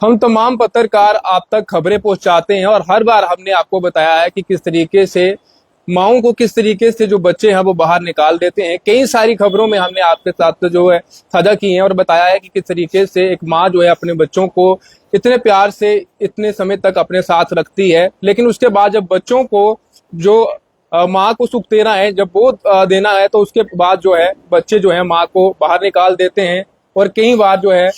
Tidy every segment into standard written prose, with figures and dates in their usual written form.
हम तमाम पत्रकार आप तक खबरें पहुंचाते हैं और हर बार हमने आपको बताया है कि किस तरीके से माओं को किस तरीके से जो बच्चे हैं वो बाहर निकाल देते हैं। कई सारी खबरों में हमने आपके साथ जो है साझा की है और बताया है कि किस तरीके से एक माँ जो है अपने बच्चों को इतने प्यार से इतने समय तक अपने साथ रखती है, लेकिन उसके बाद जब बच्चों को जो माँ को सुख देना है, जब वो देना है, तो उसके बाद जो है बच्चे जो है माँ को बाहर निकाल देते हैं और कई बार जो है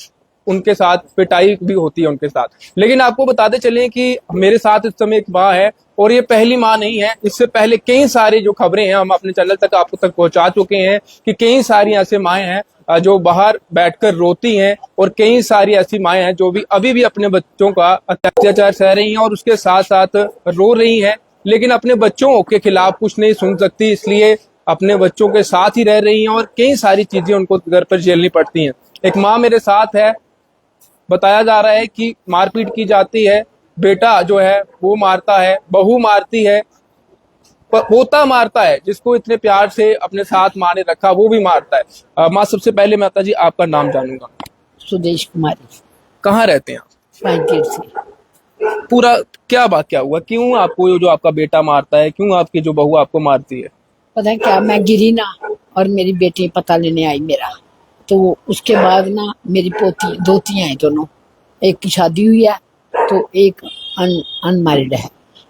उनके साथ पिटाई भी होती है उनके साथ। लेकिन आपको बताते चलें कि मेरे साथ इस समय एक माँ है और ये पहली माँ नहीं है। इससे पहले कई सारी जो खबरें हैं हम अपने चैनल तक आपको तक पहुंचा चुके हैं कि कई सारी ऐसे माएँ हैं जो बाहर बैठकर रोती हैं और कई सारी ऐसी माएँ हैं जो भी अभी भी अपने बच्चों का अत्याचार सह रही हैं और उसके साथ साथ रो रही हैं, लेकिन अपने बच्चों के खिलाफ कुछ नहीं सुन सकती, इसलिए अपने बच्चों के साथ ही रह रही हैं और कई सारी चीजें उनको घर पर झेलनी पड़ती हैं। एक माँ मेरे साथ है, बताया जा रहा है कि मारपीट की जाती है, बेटा जो है वो मारता है, बहू मारती है, पोता मारता है, जिसको इतने प्यार से अपने साथ माँ ने रखा वो भी मारता है। माँ, सबसे पहले माता जी आपका नाम जानूंगा। सुदेश कुमारी। कहाँ रहते हैं आप? से। पूरा क्या हुआ, क्यों आपको जो आपका बेटा मारता है, क्यों आपकी जो बहू आपको मारती है? पता है क्या, मैं गिरी ना और मेरी बेटी पता लेने आई मेरा, तो उसके बाद ना मेरी पोती दोतियां हैं दोनों, एक की शादी हुई है तो एक अनमैरिड है,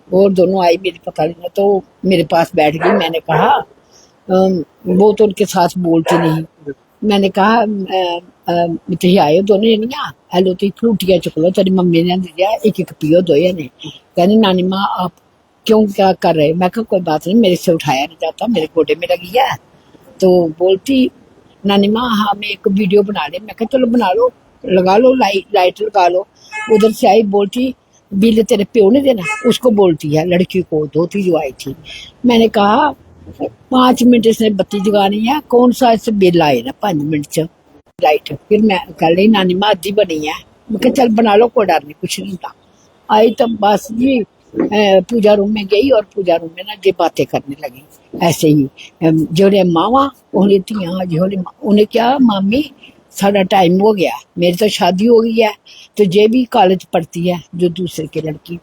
और दोनों आई मेरी पता लेने, तो मेरे पास बैठ गई। मैंने कहा वो तो उनके साथ बोलती नहीं। मैंने कहा तुम आए हो दोनों जनिया, हेलो तुम फ्रूटियां चुक लो, तेरी मम्मी ने दिया एक एक पियो दो ने। कहनी नानी माँ आप क्यों क्या कर रहे? मैं कहा कोई बात नहीं, मेरे से उठाया नहीं जाता, मेरे गोडे में लगी है। तो बोलती नानी माँ हमें एक वीडियो बना ले। मैं कहा चलो बना लो, लगा लो लाइट लगा लो। उधर से आई, बोलती बिल तेरे प्यो ने देना, उसको बोलती है लड़की को, धोती जो आई थी। मैंने कहा 5 मिनट इसने बत्ती जगानी है, कौन सा इससे बिल आए ना 5 मिनट च लाइट। फिर मैं कह रही नानी माँ आधी बनी है। मैं कहा चल बना लो, कोई डर नहीं, कुछ नहीं था। आई तब बस जी पूजा रूम में गई और पूजा रूम में ना ये बातें करने लगी ऐसे ही, जोड़े मावा उन्हें तियां जोड़े उन्हें क्या मामी सारा टाइम हो गया, मेरी तो शादी हो गई है, तो ये भी कॉलेज पढ़ती है जो दूसरे की लड़की।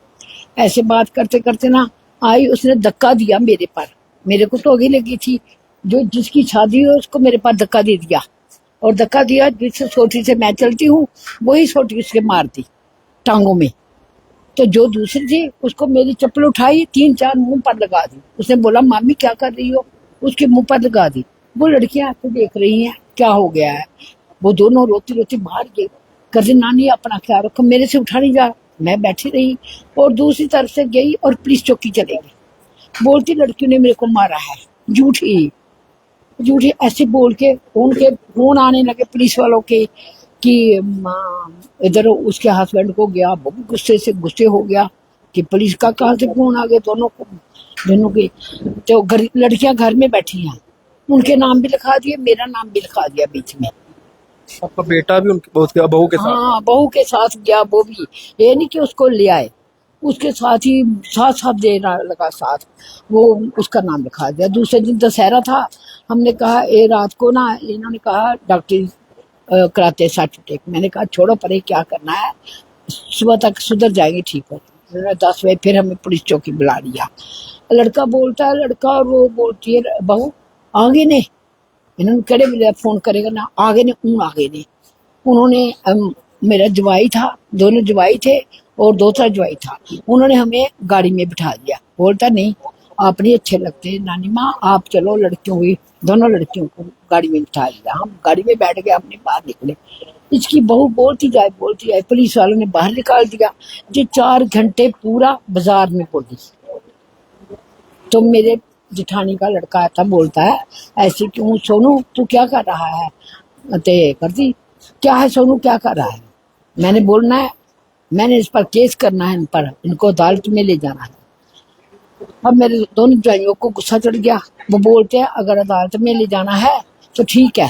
ऐसे बात करते करते ना आई, उसने धक्का दिया मेरे पर, मेरे को तो आगे लगी थी, जो जिसकी शादी हो उसको मेरे पास धक्का दे दिया, और धक्का दिया जिस सोटी से मैं चलती हूँ वही सोटी उसके मार दी टांगों में। तो जो दूसरी थी उसको मेरी चप्पल उठाई 3-4 मुंह पर लगा दी। उसने बोला मामी क्या कर रही हो, उसके मुंह पर लगा दी। वो लड़कियां आपको देख रही हैं क्या हो गया है। वो दोनों रोती रोती बाहर गई, कहती नानी अपना ख्याल रखो, मेरे से उठा नहीं जा। मैं बैठी रही और दूसरी तरफ से गई और पुलिस चौकी चले गई, बोलती लड़कियों ने मेरे को मारा है, झूठी झूठी ऐसे बोल के। उनके फोन आने लगे पुलिस वालों के कि इधर उसके हस्बैंड को गया, वो भी गुस्से हो गया कि पुलिस का कहाँ से फोन आ गया दोनों के। तो लड़कियां घर में बैठी हैं, उनके नाम भी लिखा दिए, मेरा नाम भी लिखा दिया बीच में। आपका बेटा भी उनके बहू के साथ? हाँ बहू के साथ गया, वो भी ये नहीं कि उसको ले आए, उसके साथ ही साथ देना लगा साथ, वो उसका नाम लिखा दिया। दूसरे दिन दशहरा था, हमने कहा ये रात को ना इन्होंने कहा डॉक्टर कराते सर्टिफिकेट। मैंने कहा छोड़ो परे क्या करना है, सुबह तक सुधर जाएंगे, ठीक हो। 10 बजे फिर हमें पुलिस चौकी बुला लिया। लड़का बोलता है, लड़का और वो बोलती है बहू आगे ने, इन्होंने कड़े मिले फोन करेगा ना आगे ने आगे ने। उन्होंने मेरा जवाई था, दोनों जवाई थे और दूसरा जवाई था, उन्होंने हमें गाड़ी में बिठा दिया। बोलता नहीं आप नहीं अच्छे लगते नानी माँ, आप चलो, लड़कियों हुई दोनों लड़कियों को गाड़ी में बिठा दिया। हम गाड़ी में बैठ गए, हमने बाहर निकले। इसकी बहू बोलती जाए, पुलिस वालों ने बाहर निकाल दिया। जो 4 घंटे पूरा बाजार में बोली। तो मेरे जिठानी का लड़का आता, बोलता है ऐसे क्यों सोनू तू क्या कर रहा है? ते करती क्या है सोनू, क्या कर रहा है? मैंने बोलना है, मैंने इस पर केस करना है, इन पर, इनको अदालत में ले जाना है। अब मेरे दोनों जवाइयों को गुस्सा चढ़ गया। वो बोलते हैं अगर अदालत में ले जाना है तो ठीक है,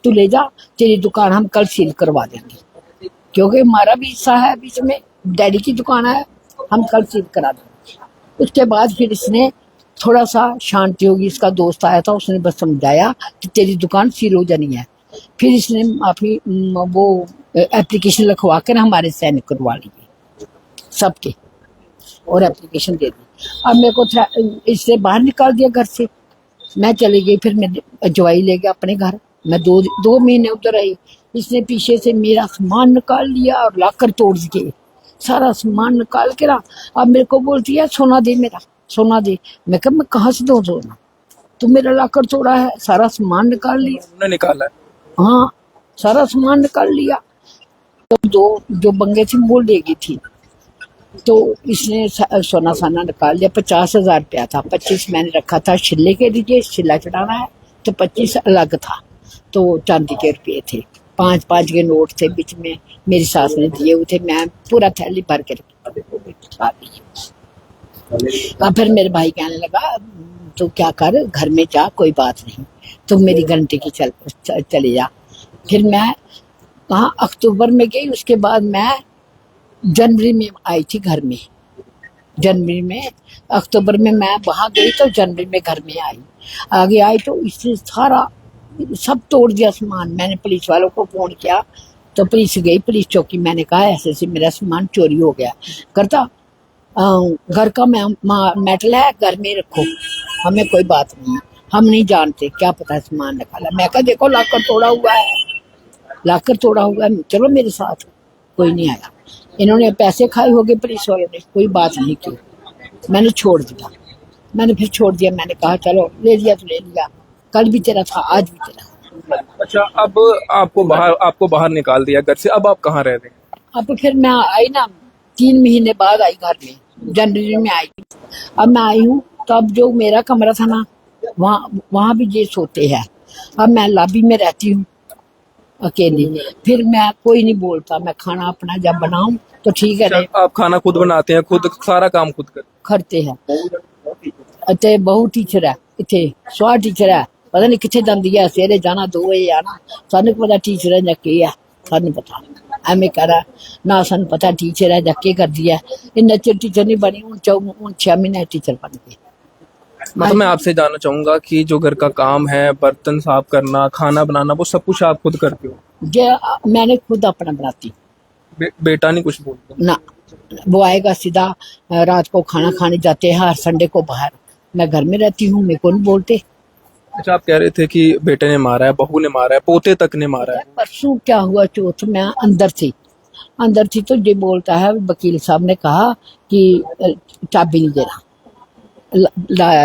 तू ले जा, तेरी दुकान हम कल सील करवा देंगे, क्योंकि हमारा भी हिस्सा है बीच में, डैडी की दुकान है, हम कल सील करा देंगे। उसके बाद फिर इसने थोड़ा सा शांति होगी, इसका दोस्त आया था, उसने बस समझाया कि तेरी दुकान सील हो जानी है। फिर इसने माफी वो एप्लीकेशन लिखवा कर हमारे साइन करवा लिए सबके और एप्लीकेशन दे दी। अब मेरे को इससे बाहर निकाल दिया घर से। मैं चली गई, फिर मेरे जवाई ले गया अपने घर। मैं दो महीने उधर रही। इसने पीछे से मेरा सामान निकाल लिया और लाकर तोड़ दिए, सारा सामान निकाल के ना। अब मेरे को बोलती है सोना दे, मेरा सोना दे। मैं कहा मैं कहाँ से दूं सोना, तू मेरा लाकर तोड़ा है, सारा सामान निकाल लिया। उन्होंने निकाला है? हाँ, सारा सामान निकाल लिया। तो जो बंगे थी वो ले गई थी, तो इसने सोना साना निकाल लिया। 50,000 रुपया था, 25 मैंने रखा था शिल्ले के लिए, शिला चढ़ाना है, तो 25 अलग था। तो चांदी के रुपये थे, 5-5 के नोट थे बीच में, मेरी सास ने दिए हुए थे। मैं पूरा थैली भर के रखी। अब फिर मेरे भाई कहने लगा तो क्या कर, घर में जा, कोई बात नहीं, तुम मेरी गारंटी की चले जा। फिर मैं कहाँ अक्टूबर में गई, उसके बाद मैं जनवरी में आई थी घर में। जनवरी में, अक्टूबर में मैं वहां गई तो जनवरी में घर में आई। आगे आई तो इसने सारा सब तोड़ दिया सामान। मैंने पुलिस वालों को फोन किया तो पुलिस गई, पुलिस चौकी। मैंने कहा ऐसे ऐसे मेरा सामान चोरी हो गया। करता घर का मेटल है, घर में रखो, हमें कोई बात नहीं, हम नहीं जानते, क्या पता सामान निकाला। मैं कहा देखो लाकर तोड़ा हुआ है, लाकर तोड़ा हुआ है, चलो मेरे साथ। कोई नहीं आया। इन्होंने पैसे खाए होंगे पुलिस वालों ने, कोई बात नहीं की। मैंने छोड़ दिया, मैंने फिर छोड़ दिया। मैंने कहा चलो ले लिया तो ले लिया, कल भी तेरा था, आज भी तेरा। अच्छा, अब आपको बाहर निकाल दिया घर से, अब आप कहाँ रह रहे हैं? अब फिर मैं आई ना, 3 महीने बाद आई घर में, जनवरी में आई। अब मैं आई हूँ, तो अब जो मेरा कमरा था ना, वहाँ भी ये सोते हैं। अब मैं लॉबी में रहती हूँ अकेली। फिर मैं कोई नहीं बोलता, मैं खाना अपना जब बनाऊं तो ठीक है। अच्छा, आप खाना खुद बनाते हैं, खुद सारा काम खुद करते हैं। ਅਤੇ बहु टीचर है इतने, स्वार टीचर है, पता नहीं कितने जाती है, सवेरे जाना 2 बजे आना। सानू पता टीचर है या की है, सानू पता एवं करा ना, सानू पता टीचर है या की करती है। इन्ना चिर टीचर नहीं बनी, हूँ 6 महीने टीचर बन गई। मतलब मैं आपसे जानना चाहूंगा कि जो घर का काम है, बर्तन साफ करना, खाना बनाना, वो सब कुछ आप खुद करते हो? ये मैंने खुद अपना बनाती। बेटा नहीं कुछ बोलता ना, वो आएगा सीधा रात को खाना खाने जाते हैं हर संडे को बाहर। मैं घर में रहती हूँ, मेरे को नहीं बोलते। अच्छा, आप कह रहे थे कि बेटे ने मारा है, बहू ने मारा है, पोते तक ने मारा है। परसों क्या हुआ, चौथ में अंदर थी तो ये बोलता है, वकील साहब ने कहा कि चाबी नहीं देना,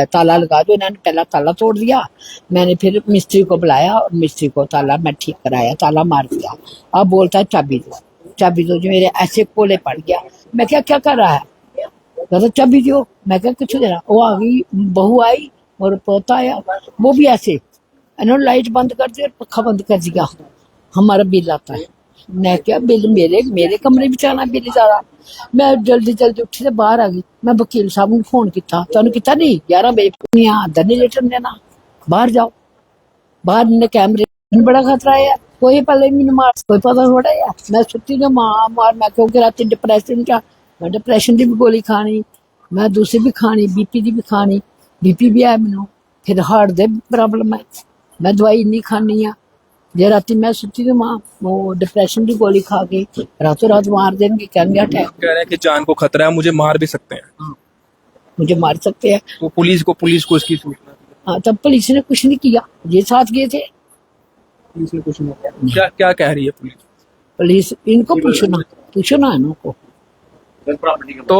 ताला लगा दो। इन्होंने पहला ताला तोड़ दिया। मैंने फिर मिस्त्री को बुलाया और मिस्त्री को ताला मैं ठीक कराया, ताला मार दिया। अब बोलता है चाबी दो, चाबी दो। जो मेरे ऐसे कोले पड़ गया। मैं क्या कर रहा है, कहता चाबी दो। मैं क्या कुछ दे रहा। वो आ गई, बहू आई और पोता आया, वो भी ऐसे। इन्होंने लाइट बंद कर दी और पखा बंद कर दिया। हमारा बिल आता है। मैं क्या बिल, मेरे कमरे में आना बिल ज्यादा। मैं जल्दी उठी से बाहर आ गई। मैं वकील साहब ने फोन किया, तुम किया नहीं, 11 बजे अंदर नहीं लेटन देना, बाहर जाओ। बाहर ने कैमरे बड़ा खतरा है, कोई पहले मैंने मार, कोई पता थोड़ा है। मैं सुती जो मार, मैं क्योंकि रात डिप्रेशन क्या, मैं डिप्रेशन की भी गोली खानी, मैं दूसरी भी खानी, बीपी की भी खानी। बीपी भी है मैनू, फिर हार्ट दे प्रॉब्लम है, मैं दवाई नहीं खानी है। जे राती मैं सुती तो मां वो डिप्रेशन की गोली खा के रातों रात मार देंगे, कहेंगे अटैक। कह रहे हैं कि जान को खतरा है, मुझे मार भी सकते हैं। हाँ, मुझे मार सकते हैं। तो पुलिस को इसकी सूचना दी? हाँ, तब पुलिस ने कुछ नहीं किया, ये साथ गए थे। पुलिस ने कुछ नहीं किया? क्या कह रही है पुलिस? पुलिस इनको पूछो ना इनको। तो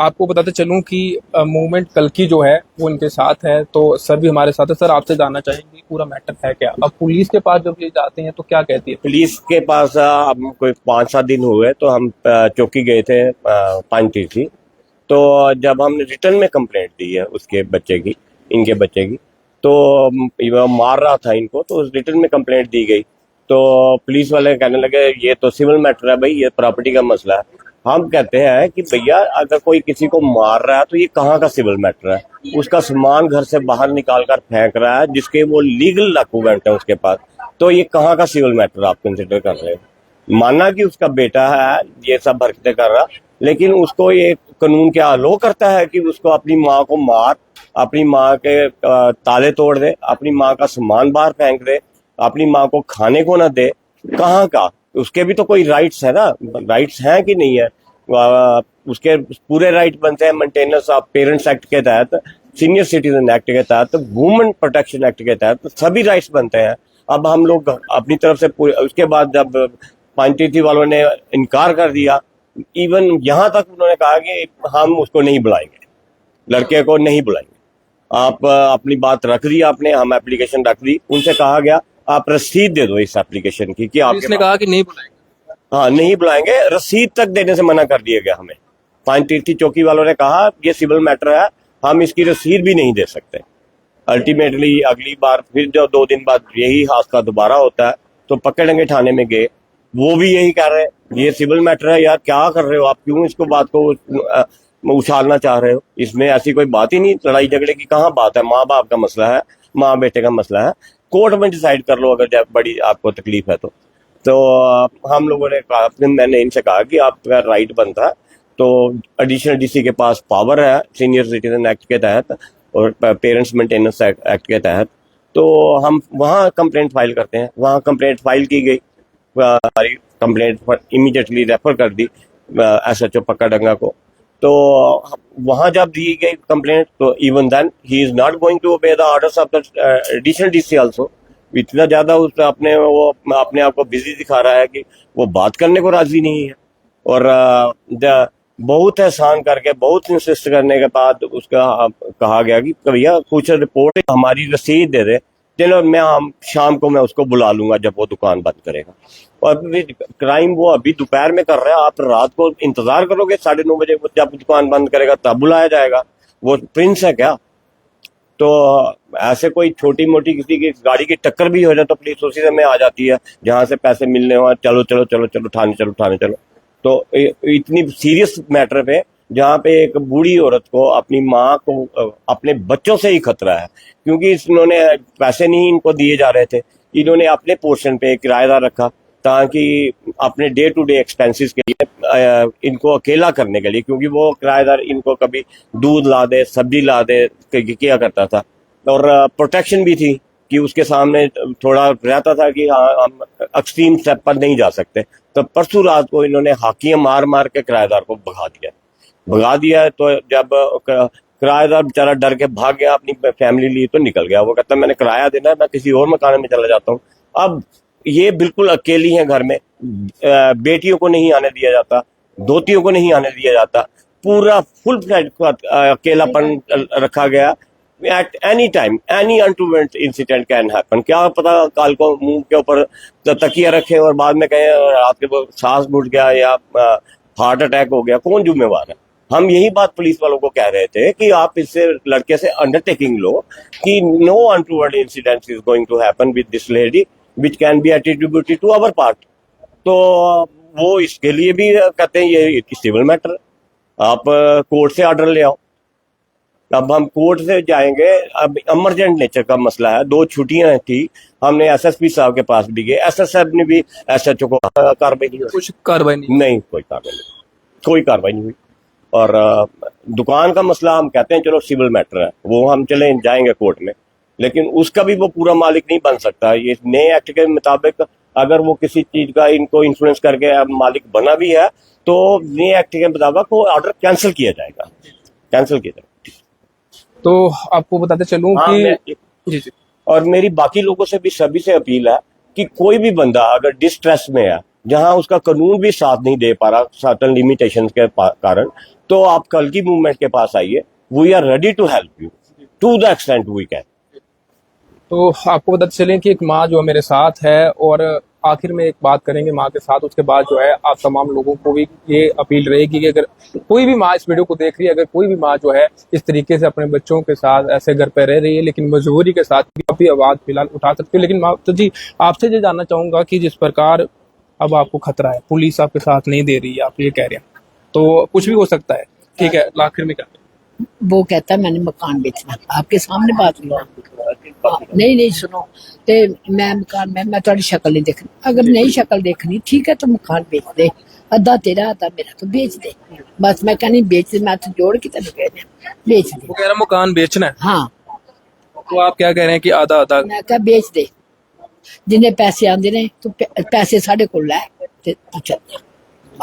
आपको बताते चलूं कि मूवमेंट कल की जो है वो इनके साथ है, तो सर भी हमारे साथ है। सर, आपसे जानना चाहेंगे पूरा मैटर है क्या? अब पुलिस के पास जब ये जाते हैं तो क्या कहती है पुलिस के पास? अब कोई 5-7 दिन हुए तो हम चौकी गए थे, पांचतीर्थी। तो जब हमने रिटर्न में कंप्लेंट दी है उसके बच्चे की, इनके बच्चे की, तो मार रहा था इनको, तो रिटर्न में कंप्लेंट दी गई। तो पुलिस वाले कहने लगे ये तो सिविल मैटर है भाई, ये प्रॉपर्टी का मसला है। हम कहते हैं कि भैया अगर कोई किसी को मार रहा है तो ये कहाँ का सिविल मैटर है? उसका सामान घर से बाहर निकाल कर फेंक रहा है, जिसके वो लीगल डॉक्यूमेंट है उसके पास, तो ये कहाँ का सिविल मैटर आप कंसिडर कर रहे हैं? माना कि उसका बेटा है ये सब हरकतें कर रहा, लेकिन उसको ये कानून क्या अलो करता है कि उसको अपनी माँ को मार, अपनी माँ के ताले तोड़ दे, अपनी माँ का सामान बाहर फेंक दे, अपनी माँ को खाने को ना दे? कहाँ का? उसके भी तो कोई राइट्स है ना, राइट्स हैं कि नहीं है। उसके पूरे राइट बनते हैं मेंटेनेंस ऑफ पेरेंट्स एक्ट के तहत, सीनियर सिटीजन एक्ट के तहत, वुमेन प्रोटेक्शन एक्ट के तहत सभी राइट्स बनते हैं। अब हम लोग अपनी तरफ से उसके बाद जब पंचायती वालों ने इनकार कर दिया, इवन यहाँ तक उन्होंने कहा कि हम उसको नहीं बुलाएंगे, लड़के को नहीं बुलाएंगे। आप अपनी बात रख दी आपने, हम एप्लीकेशन रख दी, उनसे कहा गया आप रसीद दे दो इस एप्लीकेशन की कि पुलिस ने कहा कि नहीं बुलाएंगे। हाँ नहीं बुलाएंगे, रसीद तक देने से मना कर दिया गया हमें। पंचायती चौकी वालों ने कहा ये सिविल मैटर है, हम इसकी रसीद भी नहीं दे सकते। अल्टीमेटली अगली बार फिर जो 2 दिन बाद यही हादसा दोबारा होता है तो पकड़ेंगे, थाने में गए, वो भी यही कह रहे हैं ये सिविल मैटर है यार, क्या कर रहे हो आप, क्यों इसको बात को उछालना चाह रहे हो, इसमें ऐसी कोई बात ही नहीं, लड़ाई झगड़े की कहाँ बात है, माँ बाप का मसला है, माँ बेटे का मसला है, कोर्ट में डिसाइड कर लो अगर जब बड़ी आपको तकलीफ है तो हम लोगों ने कहा, मैंने इनसे कहा कि आपका राइट बनता है तो एडिशनल डीसी के पास पावर है सीनियर सिटीजन एक्ट के तहत और पेरेंट्स मेंटेनेंस एक्ट के तहत, तो हम वहाँ कंप्लेंट फाइल करते हैं। वहाँ कंप्लेंट फाइल की गई, हमारी कंप्लेंट इमीडिएटली रेफर कर दी SHO पक्काडंगा को। तो वहाँ जब दी गई कंप्लेंट तो even then he is not going to obey the orders of the additional DC also. इतना ज्यादा उस अपने आप को बिजी दिखा रहा है कि वो बात करने को राजी नहीं है। और बहुत एहसान करके बहुत इंसिस्ट करने के बाद उसका कहा गया कि भैया कुछ रिपोर्ट हमारी रसीद दे दे, चलो हम शाम को मैं उसको बुला लूंगा जब वो दुकान बंद करेगा। और क्राइम वो अभी दोपहर में कर रहा है, आप रात को इंतजार करोगे 9:30 बजे जब दुकान बंद करेगा तब बुलाया जाएगा, वो प्रिंस है क्या? तो ऐसे कोई छोटी मोटी किसी की गाड़ी की टक्कर भी हो जाए तो पुलिस उसी समय आ जाती है, जहां से पैसे मिलने हो चलो चलो चलो चलो थाने चलो। तो इतनी सीरियस मैटर पे जहाँ पे एक बूढ़ी औरत को अपनी माँ को अपने बच्चों से ही खतरा है, क्योंकि इन्होंने पैसे नहीं इनको दिए जा रहे थे, इन्होंने अपने पोर्शन पे किराएदार रखा ताकि अपने डे टू डे एक्सपेंसेस के लिए इनको अकेला करने के लिए, क्योंकि वो किराएदार इनको कभी दूध ला दे सब्जी ला दे किया करता था। और प्रोटेक्शन भी थी कि उसके सामने थोड़ा रहता था कि हाँ हम एक्सट्रीम स्टेप पर नहीं जा सकते। तो परसों रात को इन्होंने हाकियां मार मार के किराएदार को भगा दिया। तो जब किराएदार बेचारा डर के भाग गया, अपनी फैमिली लिए तो निकल गया, वो कहता मैंने किराया देना है, मैं किसी और मकान में चला जाता हूँ। अब ये बिल्कुल अकेली हैं घर में, बेटियों को नहीं आने दिया जाता, दोतियों को नहीं आने दिया जाता, पूरा फुल फ्लैट अकेलापन रखा गया। At any time any untoward incident can happen, क्या पता कल को मुंह के ऊपर तकिया रखे और बाद में कहें रात के सांस घुट गया या हार्ट अटैक हो गया, कौन जिम्मेवार है? हम यही बात पुलिस वालों को कह रहे थे कि आप इससे लड़के से अंडरटेकिंग लो कि no untoward incident is going to happen with this lady which can be attributed to our part. तो वो इसके लिए भी कहते हैं ये सिविल मैटर, आप कोर्ट से ऑर्डर ले आओ। अब हम कोर्ट से जाएंगे, अब इमरजेंट नेचर का मसला है, 2 छुट्टियां थी, हमने एसएसपी साहब के पास भी गए, एसएसएफ ने भी SHO को कार्रवाई नहीं, कुछ कार्रवाई नहीं, कोई कार्रवाई नहीं हुई। और दुकान का मसला हम कहते हैं चलो सिविल मैटर है, वो हम चले जाएंगे कोर्ट में, लेकिन उसका भी वो पूरा मालिक नहीं बन सकता। ये नए एक्ट के मुताबिक अगर वो किसी चीज का इनको इन्फ्लुएंस करके मालिक बना भी है तो नए एक्ट के मुताबिक वो ऑर्डर कैंसिल किया जाएगा। तो आपको बताते चलूं कि जी। और मेरी बाकी लोगों से भी सभी से अपील है कि कोई भी बंदा अगर डिस्ट्रेस में है, जहां उसका कानून भी साथ नहीं दे पा रहा सर्टेन लिमिटेशन के कारण, तो आप कल की मूवमेंट के पास आइए, we are ready to help you to the extent we can. तो आपको बताते चलें कि एक माँ जो मेरे साथ है, और आखिर में एक बात करेंगे माँ के साथ, उसके बाद जो है आप तमाम लोगों को भी ये अपील रहेगी कि अगर कोई भी माँ इस वीडियो को देख रही है, अगर कोई भी माँ जो है इस तरीके से अपने बच्चों के साथ ऐसे घर पे रह रही है लेकिन मजबूरी के साथ भी आवाज फिलहाल उठा सकती है। लेकिन तो जी आपसे ये जानना चाहूंगा कि जिस प्रकार अब आपको खतरा है, पुलिस आपके साथ नहीं दे रही है, आप ये कह रहे हैं, तो कुछ भी हो सकता है, ठीक है, आखिर में क्या वो कहता है मैंने मकान बेचना, आपके सामने बात नहीं सुनो ते मैं मकान में मैं थोड़ी शक्ल नहीं देखनी, अगर नहीं शक्ल देखनी ठीक है तो मकान बेच दे, अद्धा तेरा अद्धा मेरा, तो बेच दे बस। मैं कहनी बेच दे, मैं तो जोड़ के तेन कह रहा बेच दे। वो कह रहा मकान बेचना है, हाँ तो आप क्या कह रहे हैं कि आधा आधा? मैं कहा बेच दे, जिन्हें पैसे आंदे ने तो पैसे साढ़े को लै ते तू चल जा।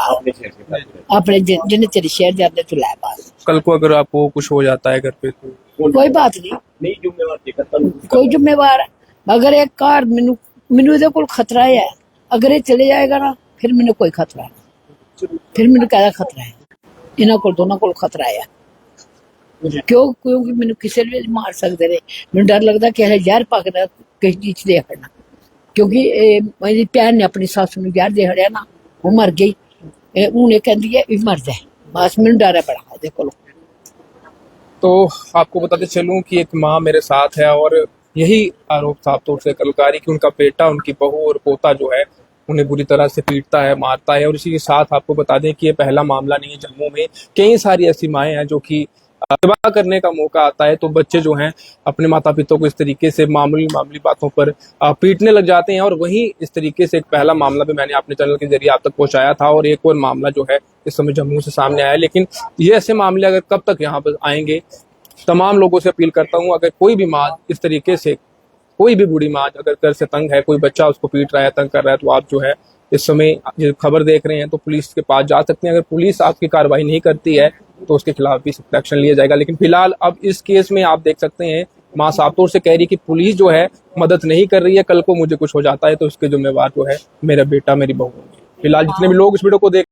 अपने शेयर के पैसे देते अपने जिन्हें तेरे शेयर जाते तू लै बस। कल को अगर आपको कुछ हो जाता है घर पे तो हैं। कोई बात नहीं, नहीं जिम्मेवार जेकर तुम कोई जिम्मेवार है। अगर एक घर मैनू इहदे कोल खतरा है, अगर ये चले जाएगा ना फिर मैनू कोई खतरा नहीं, फिर मैनू कहदा खतरा है, इन्हां कोल दोनों कोल खतरा है। क्योंकि मैनू किसी ने भी मार सकते ने, मैनू डर लगदा कि हले जहर पकना किसी चीज दे खड़ना, क्योंकि मेरी भैन ने अपनी सस्स नू जहर दे खड़िया ना, वो मर गई, हूं ये कहंदी है ये मर जाए, बस मैनू डर है बड़ा इहदे कोलों। तो आपको बताते चलूं कि एक माँ मेरे साथ है और यही आरोप साफ तौर से कलकारी कि उनका बेटा, उनकी बहू और पोता जो है उन्हें बुरी तरह से पीटता है, मारता है। और इसी के साथ आपको बता दें कि ये पहला मामला नहीं है, जम्मू में कई सारी ऐसी माएँ हैं जो कि विवाह करने का मौका आता है तो बच्चे जो हैं अपने माता पिता को इस तरीके से मामूली बातों पर पीटने लग जाते हैं। और वहीं इस तरीके से एक पहला मामला भी मैंने अपने चैनल के जरिए आप तक पहुंचाया था और एक और मामला जो है इस समय जम्मू से सामने आया है। लेकिन ये ऐसे मामले अगर कब तक यहाँ पर आएंगे, तमाम लोगों से अपील करता हूँ, अगर कोई भी माँ इस तरीके से, कोई भी बूढ़ी माँ अगर घर से तंग है, कोई बच्चा उसको पीट रहा है, तंग कर रहा है, तो आप जो है इस समय जो खबर देख रहे हैं तो पुलिस के पास जा सकते हैं। अगर पुलिस आपकी कार्रवाई नहीं करती है तो उसके खिलाफ भी सख्त एक्शन लिया जाएगा। लेकिन फिलहाल अब इस केस में आप देख सकते हैं माँ साफ तौर से कह रही है कि पुलिस जो है मदद नहीं कर रही है, कल को मुझे कुछ हो जाता है तो इसके जिम्मेवार जो है मेरा बेटा, मेरी बहू होंगे। फिलहाल जितने भी लोग इस वीडियो को देख